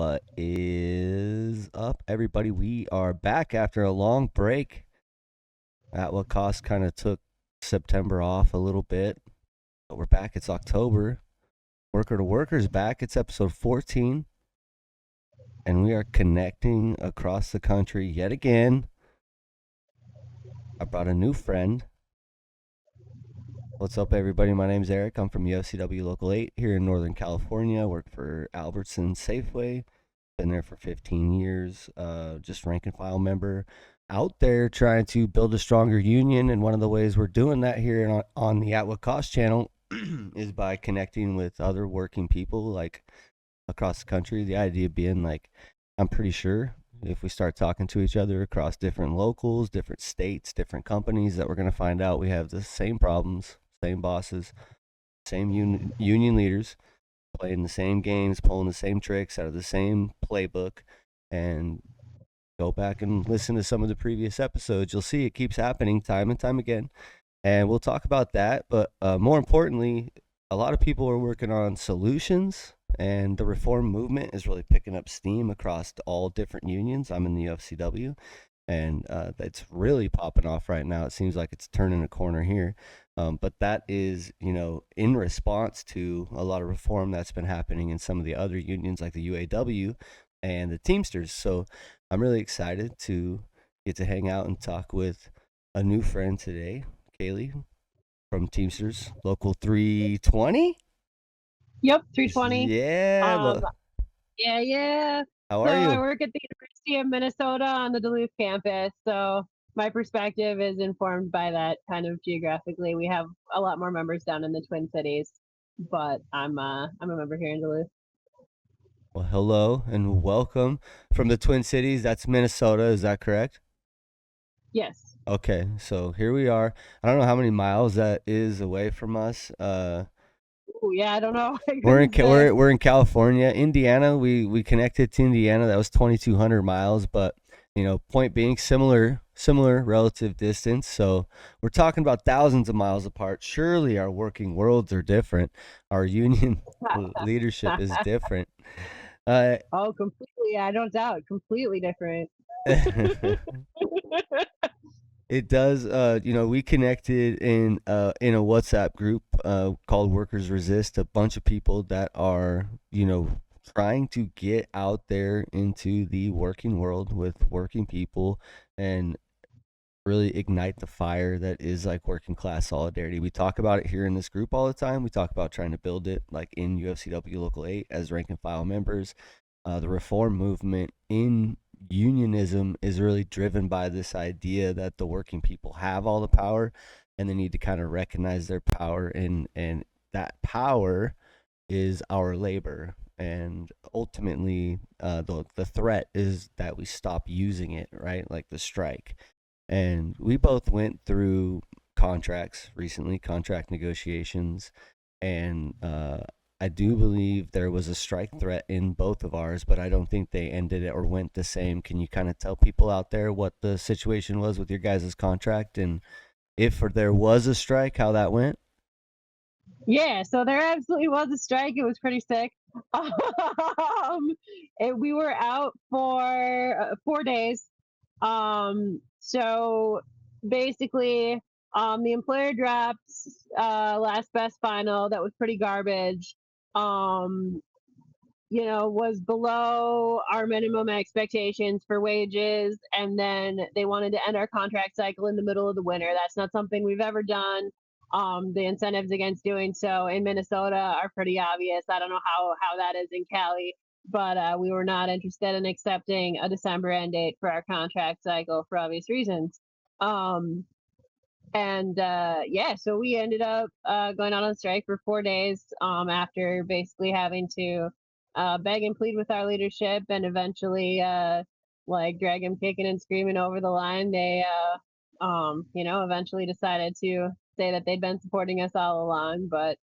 What is up, everybody? We are back after a long break. At what cost kind of took September off a little bit, but we're back. It's October. Worker to Worker's back. It's episode 14, and we are connecting across the country yet again. I brought a new friend. What's up, everybody? My name's Eric. I'm from UFCW Local 8 here in Northern California. I work for Albertson Safeway. Been there for 15 years. Just rank and file member out there trying to build a stronger union. And one of the ways we're doing that here on the At What Cost channel is by connecting with other working people like across the country. The idea being like, I'm pretty sure if we start talking to each other across different locals, different states, different companies, that we're going to find out we have the same problems, same bosses, same union leaders, playing the same games, pulling the same tricks out of the same playbook. And go back and listen to some of the previous episodes. You'll see it keeps happening time and time again. And we'll talk about that. But more importantly, a lot of people are working on solutions, and the reform movement is really picking up steam across all different unions. I'm in the UFCW, and it's really popping off right now. It seems like it's turning a corner here. But that is, in response to a lot of reform that's been happening in some of the other unions like the UAW and the Teamsters. So I'm really excited to get to hang out and talk with a new friend today, Kaylee from Teamsters Local 320. Yep, 320. Yeah. Yeah. How So are I you? work at the University of Minnesota on the Duluth campus. So my perspective is informed by that kind of geographically. We have a lot more members down in the Twin Cities, but I'm a member here in Duluth. Well, hello and welcome from the Twin Cities. That's Minnesota. Is that correct? Yes. Okay, so here we are. I don't know how many miles that is away from us. Ooh, yeah, I don't know. I We're in couldn't say. we're in California, Indiana. We connected to Indiana. That was 2,200 miles, but point being, similar relative distance. So we're talking about thousands of miles apart. Surely our working worlds are different. Our union leadership is different. Uh, Oh, completely. I don't doubt. Completely different. It does. We connected in a WhatsApp group called Workers Resist. A bunch of people that are trying to get out there into the working world with working people and really ignite the fire that is like working class solidarity. We talk about it here in this group all the time. We talk about trying to build it like in UFCW Local 8 as rank and file members. The reform movement in unionism is really driven by this idea that the working people have all the power, and they need to kind of recognize their power, and that power is our labor. And ultimately, the threat is that we stop using it, right? Like the strike. And we both went through contracts recently, contract negotiations, and I do believe there was a strike threat in both of ours, but I don't think they ended it or went the same. Can you kind of tell people out there what the situation was with your guys' contract, and if there was a strike, how that went? Yeah, so there absolutely was a strike. It was pretty sick. We were out for 4 days. So basically, the employer dropped last best final that was pretty garbage. Um, was below our minimum expectations for wages, and then they wanted to end our contract cycle in the middle of the winter. That's not something we've ever done. The incentives against doing so in Minnesota are pretty obvious. I don't know how that is in Cali, but we were not interested in accepting a December end date for our contract cycle for obvious reasons. And yeah, so we ended up going out on strike for 4 days after basically having to beg and plead with our leadership, and eventually like drag them kicking and screaming over the line. They eventually decided to say that they'd been supporting us all along. But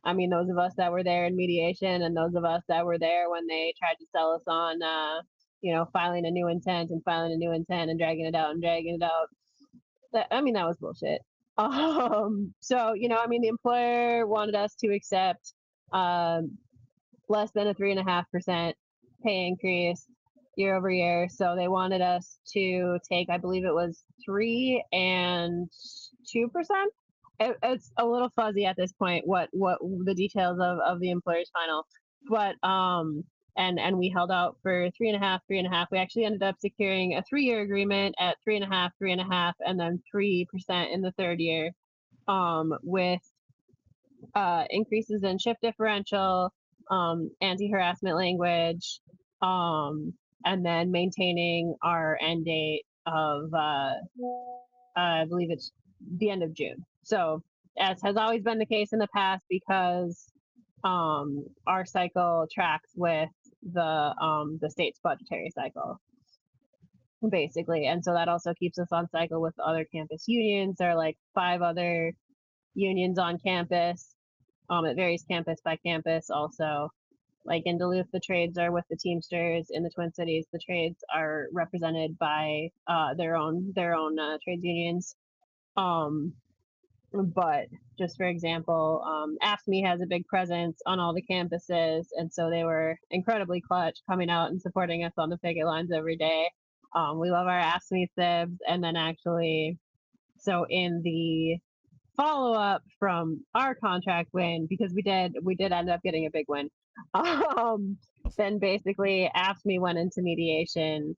I mean, those of us that were there in mediation, and those of us that were there when they tried to sell us on filing a new intent and filing a new intent and dragging it out and dragging it out, that was bullshit. So the employer wanted us to accept less than a 3.5% pay increase year over year. So they wanted us to take, I believe it was 3 and 2%. It's a little fuzzy at this point what the details of the employer's final, but and we held out for 3.5, 3.5. We actually ended up securing a 3-year agreement at 3.5, 3.5, and then 3% in the third year, with increases in shift differential, anti-harassment language, and then maintaining our end date of I believe it's the end of June. So as has always been the case in the past, because our cycle tracks with the state's budgetary cycle, basically, and so that also keeps us on cycle with the other campus unions. There are like 5 other unions on campus. It varies campus by campus. Also, like in Duluth, the trades are with the Teamsters. In the Twin Cities, the trades are represented by their own trades unions. But just for example, AFSCME has a big presence on all the campuses, and so they were incredibly clutch coming out and supporting us on the picket lines every day. We love our AFSCME sibs, and then actually, so in the follow up from our contract win, because we did end up getting a big win. Then basically AFSCME went into mediation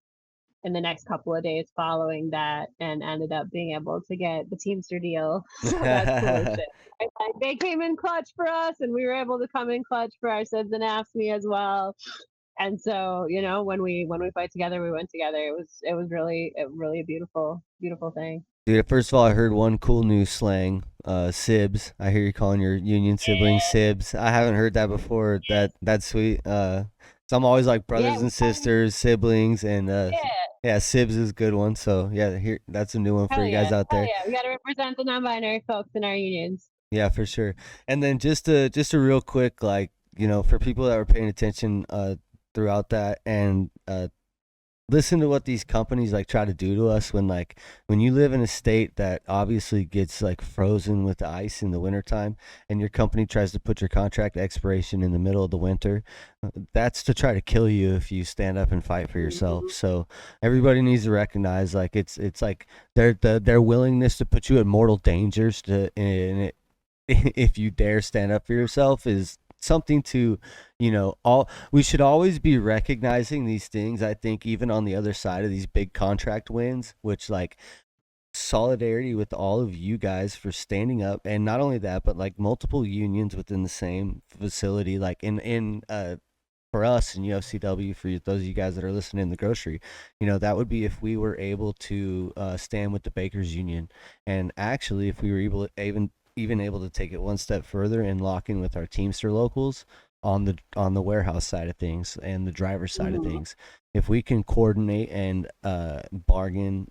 in the next couple of days following that, and ended up being able to get the Teamster deal. So that's cool as shit. Like, they came in clutch for us, and we were able to come in clutch for our sibs and AFSCME as well. And so, you know, when we fight together, we win together. It was really a beautiful thing. Dude, first of all, I heard one cool new slang, sibs. I hear you calling your union siblings sibs. I haven't heard that before. That's sweet. So I'm always like Yeah, brothers and sisters, siblings, and yeah, yeah, sibs is a good one. So yeah, here that's a new one for hell you yeah, guys out hell there. yeah. We got to represent the non-binary folks in our unions. Yeah, for sure. And then just a real quick, like, for people that were paying attention throughout that, and listen to what these companies like try to do to us when you live in a state that obviously gets like frozen with the ice in the wintertime, and your company tries to put your contract expiration in the middle of the winter. That's to try to kill you if you stand up and fight for yourself. Mhm. So everybody needs to recognize, like, it's like their willingness to put you in mortal dangers to and if you dare stand up for yourself is something to, all we should always be recognizing these things. I think even on the other side of these big contract wins, which, like, solidarity with all of you guys for standing up, and not only that, but like multiple unions within the same facility, like in for us in UFCW, for those of you guys that are listening in the grocery, that would be if we were able to stand with the Bakers Union, and actually if we were able to even able to take it one step further and lock in with our Teamster locals on the warehouse side of things and the driver side of Mhm. things. If we can coordinate and bargain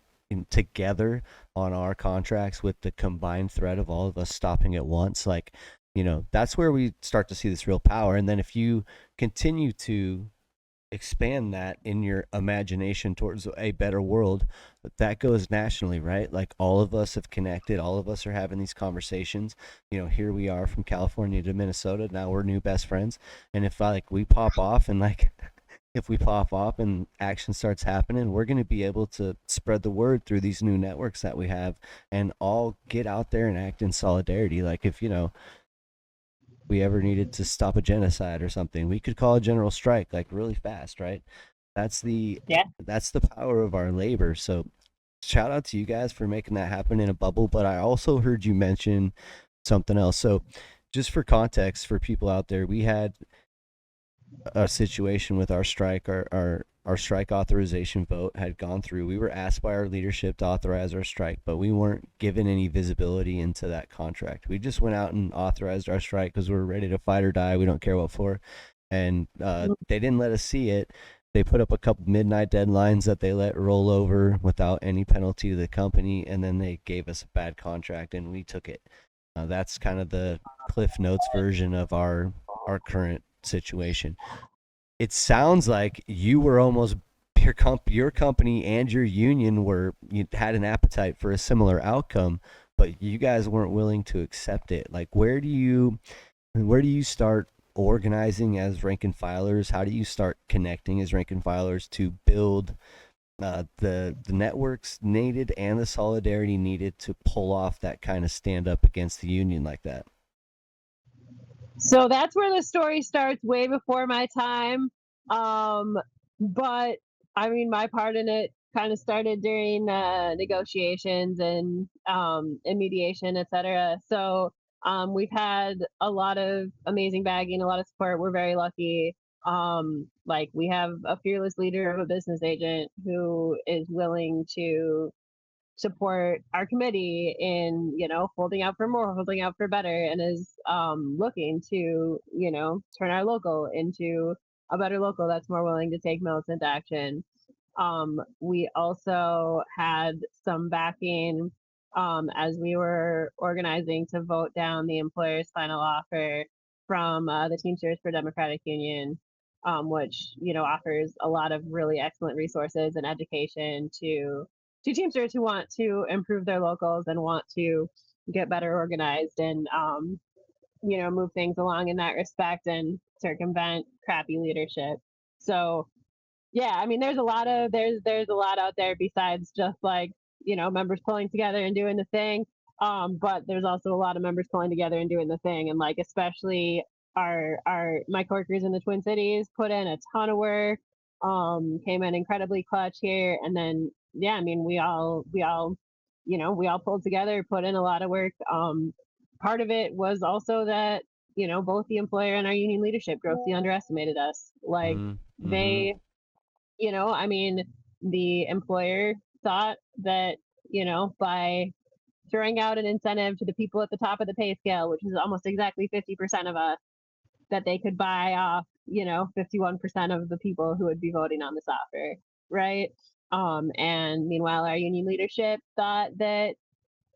together on our contracts with the combined threat of all of us stopping at once, like, that's where we start to see this real power. And then if you continue to expand that in your imagination towards a better world, that goes nationally, right? Like, all of us have connected, all of us are having these conversations. Here we are from California to Minnesota, now we're new best friends. And if we pop off, and like, if we pop off and action starts happening, we're going to be able to spread the word through these new networks that we have, and all get out there and act in solidarity. Like, if we ever needed to stop a genocide or something, we could call a general strike, like, really fast, right? That's the Yeah. that's the power of our labor. So shout out to you guys for making that happen in a bubble. But I also heard you mention something else. So just for context for people out there, we had a situation with our strike. Our strike authorization vote had gone through. We were asked by our leadership to authorize our strike, but we weren't given any visibility into that contract. We just went out and authorized our strike because we were ready to fight or die. We don't care what for. And they didn't let us see it. They put up a couple midnight deadlines that they let roll over without any penalty to the company, and then they gave us a bad contract, and we took it. That's kind of the Cliff Notes version of our current situation. It sounds like you were almost your company and your union you had an appetite for a similar outcome, but you guys weren't willing to accept it. Like, where do you start organizing as rank and filers? How do you start connecting as rank and filers to build the networks needed and the solidarity needed to pull off that kind of stand up against the union like that? So that's where the story starts, way before my time. Um, but I mean, my part in it kind of started during negotiations and mediation, etc. So we've had a lot of amazing bagging, a lot of support. We're very lucky. Like, we have a fearless leader of a business agent who is willing to support our committee in, holding out for more, holding out for better, and is looking to, turn our local into a better local that's more willing to take militant action. We also had some backing as we were organizing to vote down the employer's final offer from the Teamsters for Democratic Union, which, offers a lot of really excellent resources and education to Teamsters who want to improve their locals and want to get better organized and, move things along in that respect and circumvent crappy leadership. So yeah, I mean, there's a lot out there besides just, like, members pulling together and doing the thing. But there's also a lot of members pulling together and doing the thing, and, like, especially our my coworkers in the Twin Cities put in a ton of work. Came in incredibly clutch here, and then yeah, I mean, we all pulled together, put in a lot of work. Part of it was also that, both the employer and our union leadership grossly underestimated us. Like, Mm-hmm. Mm-hmm. they, I mean, the employer thought that, by throwing out an incentive to the people at the top of the pay scale, which is almost exactly 50% of us, that they could buy off, 51% of the people who would be voting on this offer, right? And meanwhile, our union leadership thought that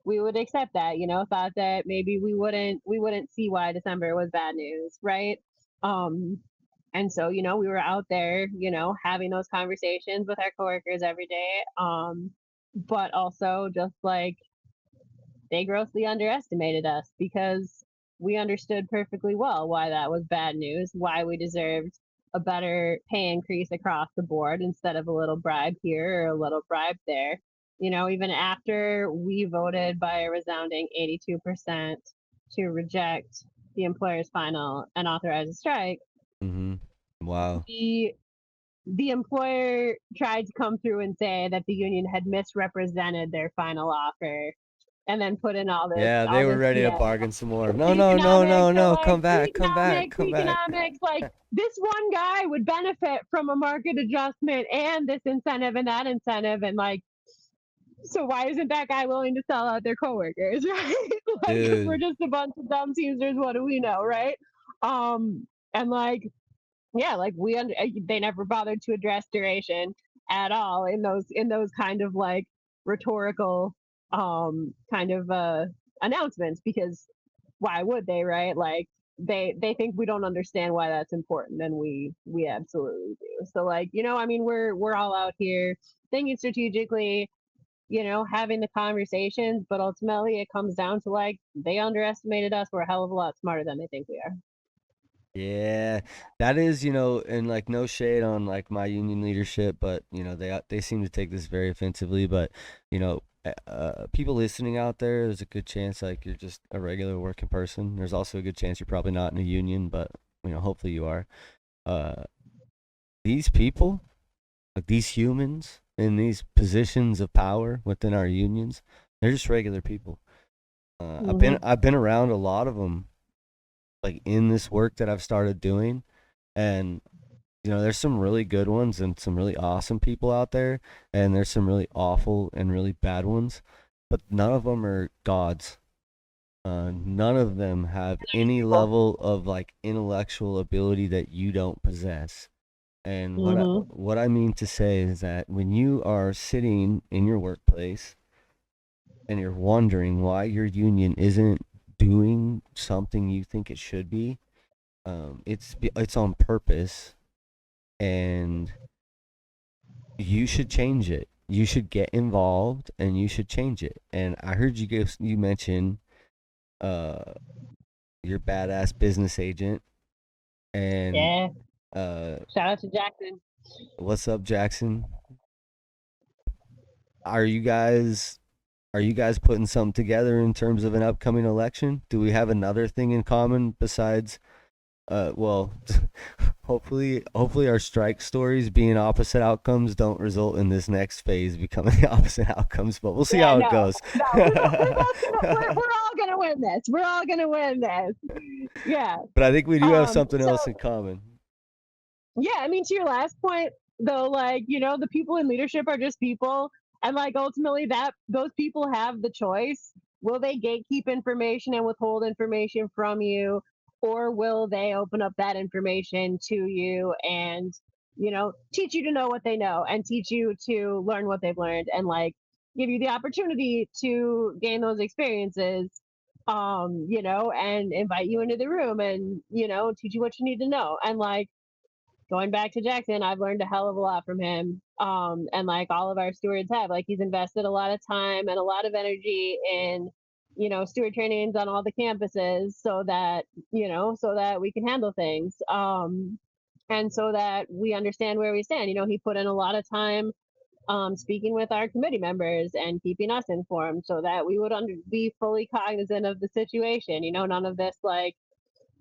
we would accept that, thought that maybe we wouldn't see why December was bad news, right? Um, and so, we were out there, having those conversations with our coworkers every day. But also, just like, they grossly underestimated us because we understood perfectly well why that was bad news, why we deserved a better pay increase across the board instead of a little bribe here or a little bribe there. Even after we voted by a resounding 82% to reject the employer's final and authorize a strike, Mm-hmm. Wow. the the employer tried to come through and say that the union had misrepresented their final offer, and then put in all this Yeah, they all were this ready to BS. bargain some more. No, no, no, no, Economics are no. like Come back, come back, economics, come back. economics. Like, this one guy would benefit from a market adjustment and this incentive and that incentive, and, like, so why isn't that guy willing to sell out their coworkers, right? Like, if we're Dude. just a bunch of dumb teamsters, what do we know, right? And, like, yeah, like, they never bothered to address duration at all in those kind of, like, rhetorical kind of announcements, because why would they, right? Like, they think we don't understand why that's important, and we absolutely do. So, like, I mean, we're all out here thinking strategically, having the conversations, but ultimately it comes down to, like, they underestimated us. We're a hell of a lot smarter than they think we are. Yeah, that is, and like no shade on like my union leadership, but they seem to take this very offensively. But people listening out there, there's a good chance like you're just a regular working person. There's also a good chance you're probably not in a union, but hopefully you are. Uh, these people, like these humans in these positions of power within our unions, they're just regular people. I've been Mm-hmm. I've been around a lot of them, like in this work that I've started doing, and there's some really good ones and some really awesome people out there, and there's some really awful and really bad ones, but none of them are gods. None of them have any People. level of like intellectual ability that you don't possess. And Mm-hmm. what I mean to say is that when you are sitting in your workplace and you're wondering why your union isn't doing something you think it should be, it's on purpose, and you should change it. You should get involved and you should change it. And I heard you mention uh your badass business agent. And Yeah. uh, Shout out to Jackson. what's up, Jackson? Are you guys are you guys putting something together in terms of an upcoming election? Do we have another thing in common besides well, hopefully our strike stories being opposite outcomes don't result in this next phase becoming the opposite outcomes, but we'll see Yeah, how it no, goes. no, we're both gonna we're all gonna win this. We're all gonna win this. Yeah. But I think we do have something So else in common. yeah, I mean, to your last point, though, like, the people in leadership are just people. And, like, ultimately, that those people have the choice. Will they gatekeep information and withhold information from you? Or will they open up that information to you and, teach you to know what they know and teach you to learn what they've learned and, like, give you the opportunity to gain those experiences, and invite you into the room and, teach you what you need to know. And, like, going back to Jackson, I've learned a hell of a lot from him. And like all of our stewards have, like he's invested a lot of time and a lot of energy in, steward trainings on all the campuses so that we can handle things. And so that we understand where we stand. He put in a lot of time speaking with our committee members and keeping us informed so that we would be fully cognizant of the situation. None of this like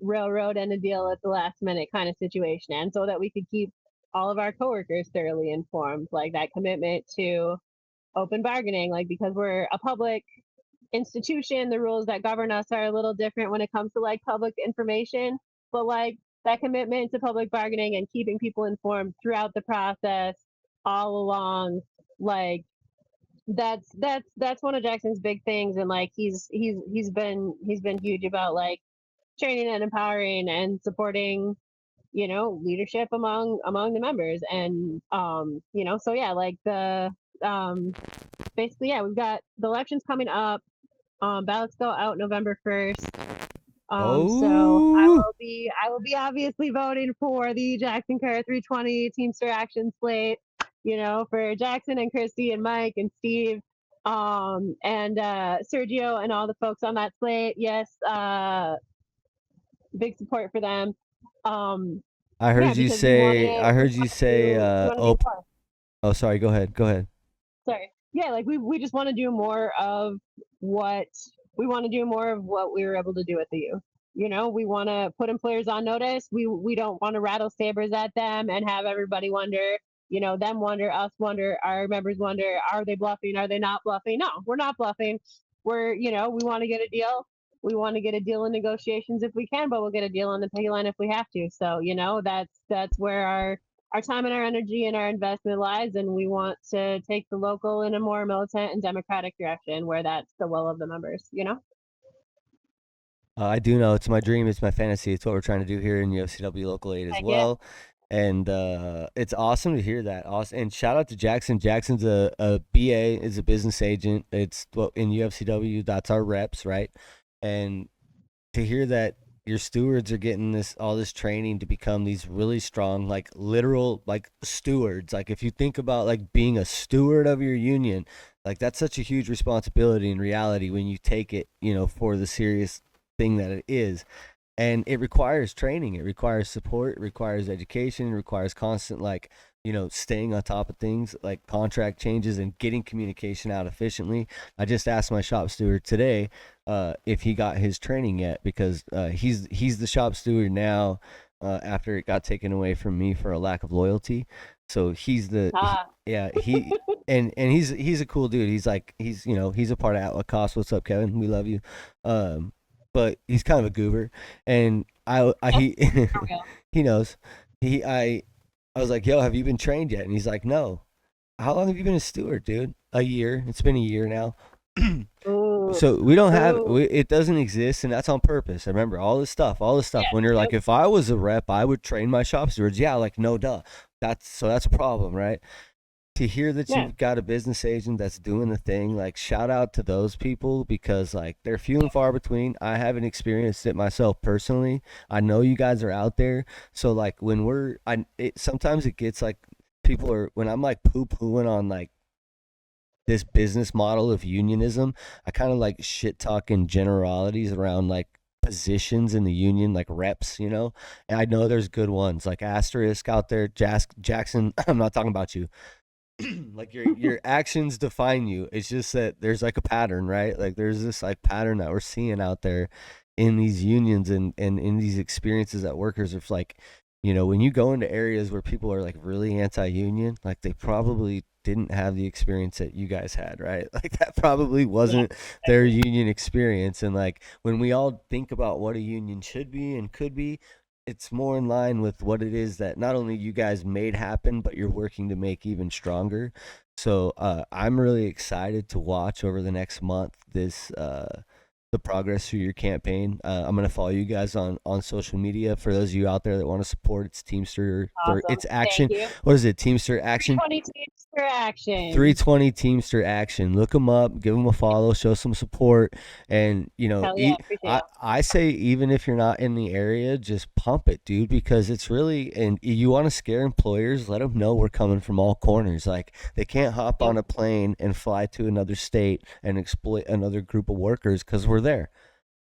railroad and a deal at the last minute kind of situation, and so that we could keep all of our coworkers thoroughly informed, like that commitment to open bargaining, like because we're a public institution, the rules that govern us are a little different when it comes to like public information, but like that commitment to public bargaining and keeping people informed throughout the process all along, like that's one of Jackson's big things. And like he's been huge about like training and empowering and supporting leadership among the members. And so yeah, like the um basically, yeah, we've got the elections coming up. Ballots go out November 1st. So Oh, I will be obviously voting for the Jackson Care 320 Teamster Action slate, for Jackson and Christy and Mike and Steve, and Sergio and all the folks on that slate. Yes, big support for them. Um, I yeah, heard you because say. I heard you say. we want to do more. Oh, sorry. Go ahead. Go ahead. Sorry. Yeah, like we just want to do more of what we were able to do at the U. We want to put employers on notice. We don't want to rattle sabers at them and have everybody wonder, them wonder, us wonder, our members wonder, are they bluffing? Are they not bluffing? No, we're not bluffing. We want to get a deal. We want to get a deal in negotiations if we can, but we'll get a deal on the pay line if we have to. So, that's where our time and our energy and our investment lies, and we want to take the local in a more militant and democratic direction where that's the will of the members. I do know it's my dream. It's my fantasy. It's what we're trying to do here in UFCW Local 8 as Heck yeah. well. And it's awesome to hear that. Awesome. And shout out to Jackson. Jackson's a BA, is a business agent. It's what in UFCW, that's our reps, right? And to hear that your stewards are getting all this training to become these really strong, like literal like stewards. Like if you think about like being a steward of your union, like that's such a huge responsibility in reality when you take it, for the serious thing that it is. And it requires training, it requires support, it requires education, it requires constant like, staying on top of things like contract changes and getting communication out efficiently. I just asked my shop steward today if he got his training yet, because he's the shop steward now, after it got taken away from me for a lack of loyalty. So yeah, and he's a cool dude. He's a part of Outlook Cost. What's up, Kevin? We love you. But he's kind of a goober, and he he knows. I was like, yo, have you been trained yet? And he's like, no. How long have you been a steward, dude? A year. It's been a year now. Ooh. So we don't have Ooh. it doesn't exist, and that's on purpose. I remember all this stuff Yeah. when you're Yep. like, if I was a rep, I would train my shop stewards. Yeah, like no duh. That's a problem, right? To hear that Yeah. you've got a business agent that's doing the thing, like shout out to those people, because like they're few and far between. I haven't experienced it myself personally. I know you guys are out there. So like when sometimes it gets like people are, when I'm like poo pooing on like this business model of unionism, I kind of like shit talking generalities around like positions in the union, like reps, and I know there's good ones like Asterisk out there, Jackson. I'm not talking about you. Like your actions define you. It's just that there's like a pattern, right? Like there's this like pattern that we're seeing out there in these unions and in these experiences that workers are like, when you go into areas where people are like really anti-union, like they probably didn't have the experience that you guys had, right? Like that probably Yeah, wasn't their union experience. And like when we all think about what a union should be and could be, it's more in line with what it is that not only you guys made happen, but you're working to make even stronger. So I'm really excited to watch over the next month the progress through your campaign. I'm gonna follow you guys on social media. For those of you out there that want to support, it's Teamster. awesome. It's Thank Action. you. What is it? Teamster Action. 20 teams for action. 320 Teamster Action. Look them up, give them a follow, show some support, and Hell yeah, appreciate it. I say even if you're not in the area, just pump it, dude, because it's really, and you want to scare employers, let them know we're coming from all corners. Like they can't hop Yep, on a plane and fly to another state and exploit another group of workers because we're there.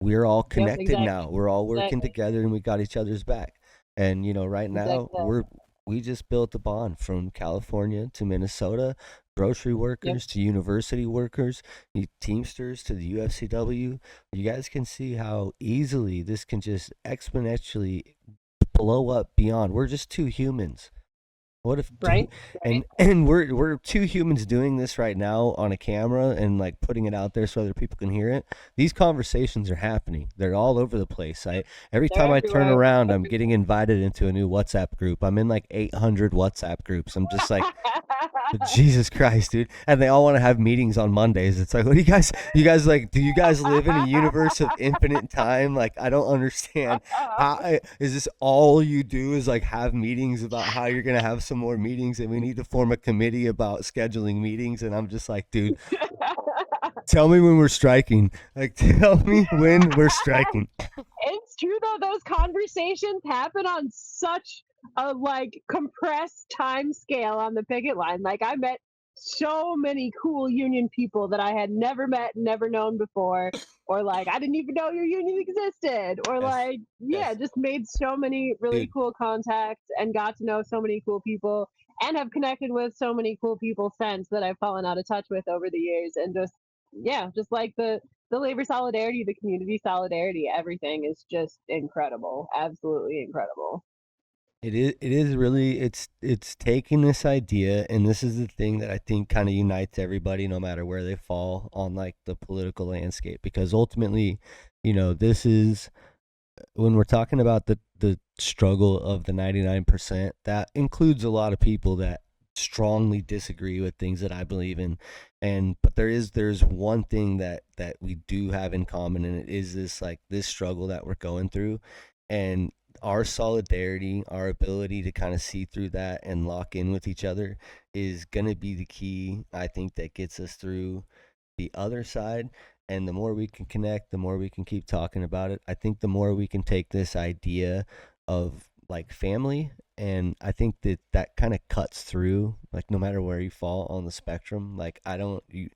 We're all yep, connected exactly, now. We're all working exactly, together and we got each other's back. And right now exactly that. we just built a bond from California to Minnesota, grocery Yep, workers to university workers, Teamsters to the UFCW. You guys can see how easily this can just exponentially blow up beyond. We're just two humans. What if right, right. and we're two humans doing this right now on a camera and like putting it out there so other people can hear it. These conversations are happening. They're all over the place. Every They're time I turn everywhere. around, I'm getting invited into a new WhatsApp group. I'm in like 800 WhatsApp groups. I'm just like, Jesus Christ, dude. And they all want to have meetings on Mondays. It's like, what do you guys like, do you guys live in a universe of infinite time? Like, I don't understand. Is this all you do is like have meetings about how you're going to have some more meetings and we need to form a committee about scheduling meetings? And I'm just like, dude, tell me when we're striking. Like, tell me when we're striking. It's true though, those conversations happen on such a like compressed time scale on the picket line. Like I met so many cool union people that I had never met, never known before, or like I didn't even know your union existed, or Yes. like yeah, Yes. just made so many really Dude, cool contacts and got to know so many cool people and have connected with so many cool people since that I've fallen out of touch with over the years, and just yeah, just like the labor solidarity, the community solidarity, everything is just incredible. Absolutely incredible. it is really, it's taking this idea, and this is the thing that I think kind of unites everybody no matter where they fall on like the political landscape, because ultimately, this is when we're talking about the struggle of the 99%, that includes a lot of people that strongly disagree with things that I believe in. And but there's one thing that we do have in common, and it is this like this struggle that we're going through, and our solidarity, our ability to kind of see through that and lock in with each other is going to be the key, I think, that gets us through the other side. And the more we can connect, the more we can keep talking about it. I think the more we can take this idea of like family, and I think that kind of cuts through like no matter where you fall on the spectrum. Like I don't you,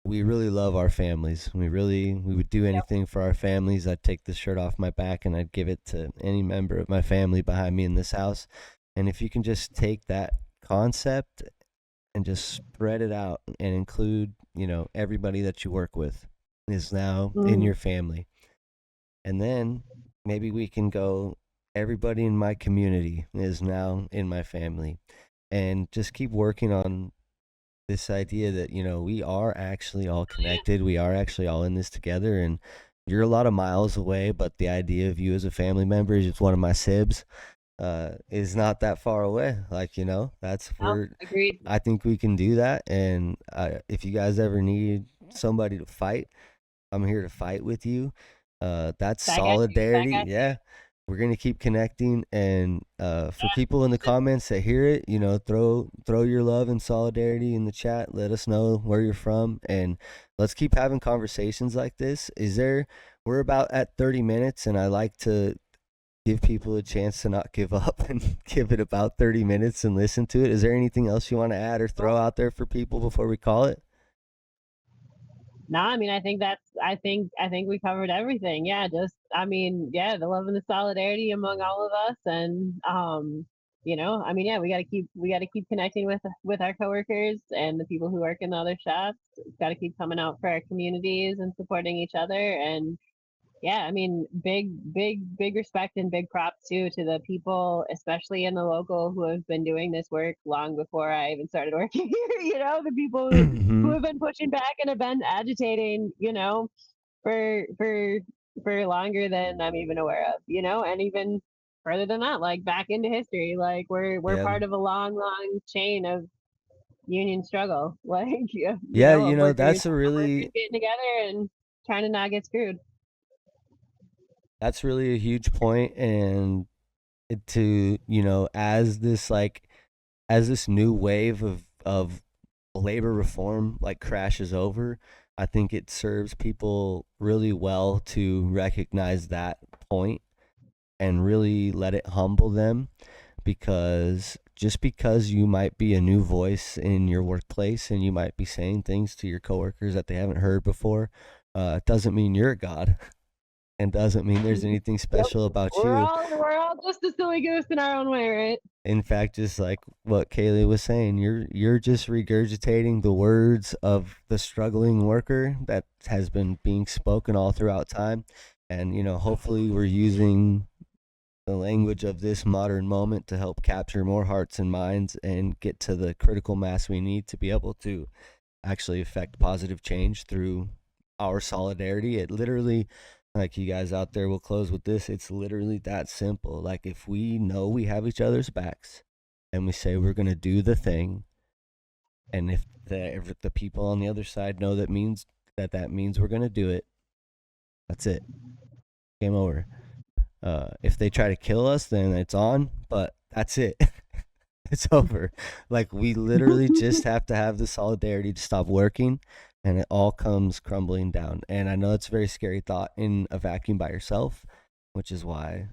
we really love our families. We would do Yep. anything for our families. I'd take the shirt off my back and I'd give it to any member of my family behind me in this house. And if you can just take that concept and just spread it out and include, everybody that you work with is now in Mm, your family. And then maybe we can go, everybody in my community is now in my family. And just keep working on this idea that, we are actually all connected. We are actually all in this together. And you're a lot of miles away, but the idea of you as a family member is just one of my sibs is not that far away. Like, that's no, where agreed. I think we can do that. And if you guys ever need somebody to fight, I'm here to fight with you. That's Back at you. Back solidarity. at you. Yeah. We're gonna keep connecting, and for people in the comments that hear it, throw your love and solidarity in the chat. Let us know where you're from, and let's keep having conversations like this. We're about at 30 minutes, and I like to give people a chance to not give up and give it about 30 minutes and listen to it. Is there anything else you want to add or throw out there for people before we call it? No, I mean, I think we covered everything. Yeah, just I mean, yeah, the love and the solidarity among all of us, and I mean, yeah, we got to keep connecting with our coworkers and the people who work in the other shops. Got to keep coming out for our communities and supporting each other. And yeah, I mean, big respect and big props too to the people, especially in the local, who have been doing this work long before I even started working here. The people who Hmm. have been pushing back and have been agitating, for longer than I'm even aware of, and even further than that, like back into history. Like we're Yeah. part of a long chain of union struggle, like Yeah, of that's a workers really getting together and trying to not get screwed. that's really a huge point, and to as this new wave of labor reform like crashes over, I think it serves people really well to recognize that point and really let it humble them, because just because you might be a new voice in your workplace and you might be saying things to your coworkers that they haven't heard before, doesn't mean you're a god and doesn't mean there's anything Yep. special about We're you. all we're all just a silly goose in our own way, right? In fact, just like what Kaylee was saying, you're just regurgitating the words of the struggling worker that has been being spoken all throughout time. And hopefully we're using the language of this modern moment to help capture more hearts and minds and get to the critical mass we need to be able to actually affect positive change through our solidarity. It literally, like, you guys out there will close with this, it's literally that simple. Like, if we know we have each other's backs and we say we're going to do the thing, and if the people on the other side know that means we're going to do it, that's it. Game over. If they try to kill us, then it's on, but that's it. It's over. Like, we literally just have to have the solidarity to stop working, and it all comes crumbling down. And I know it's a very scary thought in a vacuum by yourself, which is why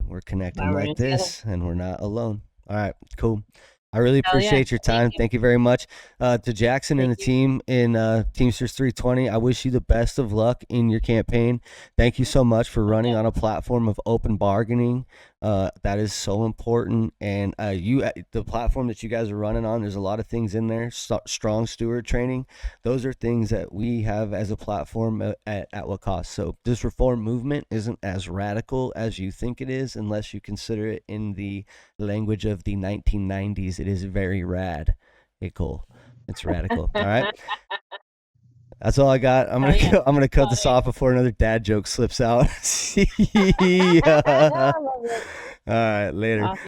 we're connecting Wow, we're in like it together. this and we're not alone. All right, cool. I really Hell yeah. appreciate your Thank time. you. Thank you very much. To Jackson and Thank the you. team in Teamsters 320, I wish you the best of luck in your campaign. Thank you so much for running on a platform of open bargaining. That is so important. And the platform that you guys are running on, there's a lot of things in there. Strong steward training. Those are things that we have as a platform at what cost. So this reform movement isn't as radical as you think it is, unless you consider it in the language of the 1990s. It is very rad. Hey, cool. It's radical. All right. That's all I got. Hell yeah. I'm gonna cut About this it. off before another dad joke slips out. See ya. I love it. All right, later. Awesome.